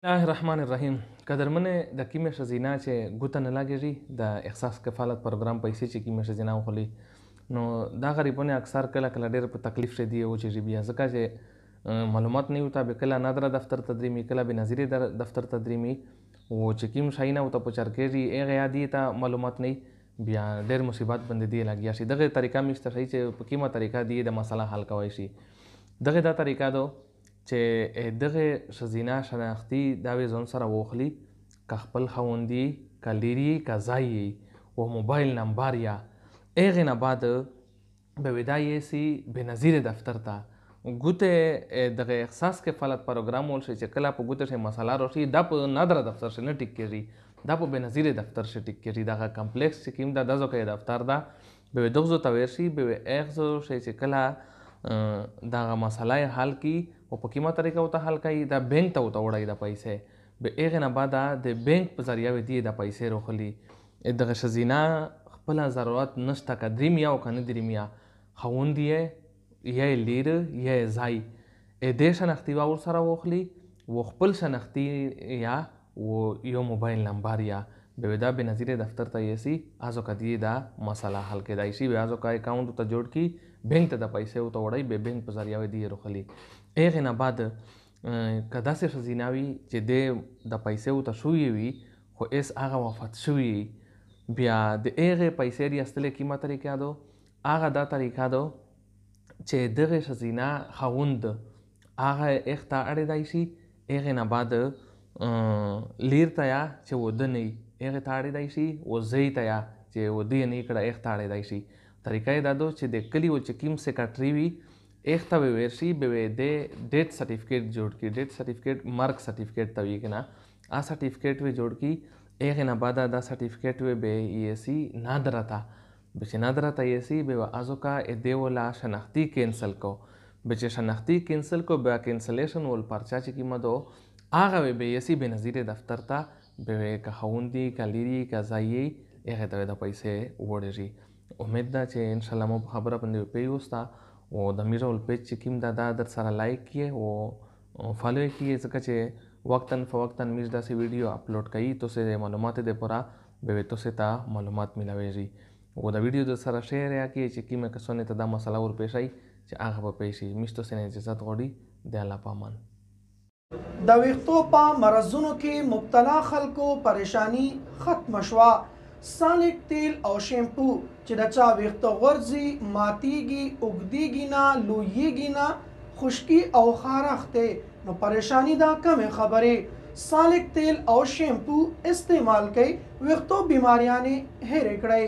الله الرحمن الرحیم قدرمنې د کیمې ښځینه چې ګوته نه لګېږي د احساس کفالت پروګرام پیسې چې کیمې ښځینه وخوري نو دا غریبونه اکثر کله کله ډېر په تکلیف شه دي وچېږي بیا ځکه چې معلومات نه وي به کله نادره دفتر ته دریمي کله بېنظیرې دفتر ته دریمي و چې کوم شی نه ورته پوچر کېږي هغه یادي ته معلومات نه بیا ډېر مصیبت باندې دی لګیا شي دغه طریقه مې شته چې په کومه طریقه دی د مسله حل کوی شي دغه دا طریقه ده چې دغه ښځینه شناختي دا وې ځان سره واخلي که خپل خاوند یې که لور یې که ځای یې و موبایل نمبر یا هغې نه بعد به وې دا یوسي بېنظیرې دفتر ته ګوتې دغه احساس کفالت پروګرام ول شي چې کله په ګوته شي مسله راشي دا په نادره دفتر شي نه ټیک کېږي دا په بېنظیرې دفتر شي ټیک کېږي دغه کمپلیکس چې کوم دا ځکه دفتر ده به وې دغه ځای ته ورشي به وې هغه ځای شي چې کله دغه مسله یې حل کړي او په کومه طریقه ورته حل کوي دا بینک ته ورته وړی د پیسې به هغې نه بعد د بینک په ذریعه وې دې د پیسې راخلي دغه ښځینه خپله ضرورت نشته که درېم یا او که نه درېم یا خاوند یې یا یې لیر یا یې ځای دې شناختي به ورسره واخلي و خپل شناختي یا و یو موبایل نمبر یا به دا بېنظیرې دفتر ته یوسي ازو که دې دا مسله حل کېدای شي بیا ازو که اکاونټ ورته جوړ کړي بینک ته د پیسې ورته وړی به بینک په ذریعه وې دې راخلي هغې نه بعد که داسې ښځینه وي چې د پیسې ورته شوې وي خو هېڅ هغه وفات شوي بیا د هغې پیسې ریستلې کومه طریقه ده هغه دا طریقه ده چې دغه ښځینه خاوند هغه هغې ته اړېدی شي هغې نه بعد لیر ته یا چې واده نه وي هغې ته اړېدی شي و زوی ته یا چې واده یې نه وي کړی هغې ته اړېدی شي طریقه یې دا ده چې د کلي و چې کوم سیکرټري وي هغې ته به ورشي به د ډیټ سرټیفکیټ جوړ کړي ډیټ سرټیفکیټ مرګ سرټیفکیټ ته وایي که نه هغه سرټیفکیټ به جوړ کړي هغې نه بعد دا سرټیفکیټ به یوسي نادره ته به چې نادره ته یوسي به ازو که دې وله شناختي کینسل کو به چې شناختي کینسل کو بیا کینسلیشن ول پرچه چې کومه ده هغه به یوسي بېنظیرې دفتر ته به که خاوند یې که لور یې که ځای یې هغې ته د پیسې وړېږي امید ده چې انشاءالله مو په خبره باندې پوه اوسته او د میر ول پیج چې کوم دا در سره لایک کړئ او فالو یې کړئ ځکه چې وقتاً فوقتاً میر داسې ویډیو اپلوډ کوي تاسې د معلوماتو دپاره به تاسې ته معلومات میلاویږي او د ویډیو در سره شیر یا کړئ چې کومه کسانو ته دا مسله ورپېښ شي چې هغه به پوه شي موږ تاسې نه اجازت غواړي د الله په امان د ویښتو په مرضونو کې مبتلا خلکو پریشانی ختم شوه سالک تیل او شیمپو چې د چا ویښته غورځي ماتیږي اوږدیږي نه لویږي نه خشکي او خارښت دی نو پریشانی دا کمې خبرې سالک تیل او شیمپو استعمال کوي ویښتو بیماریانې هېرې کړئ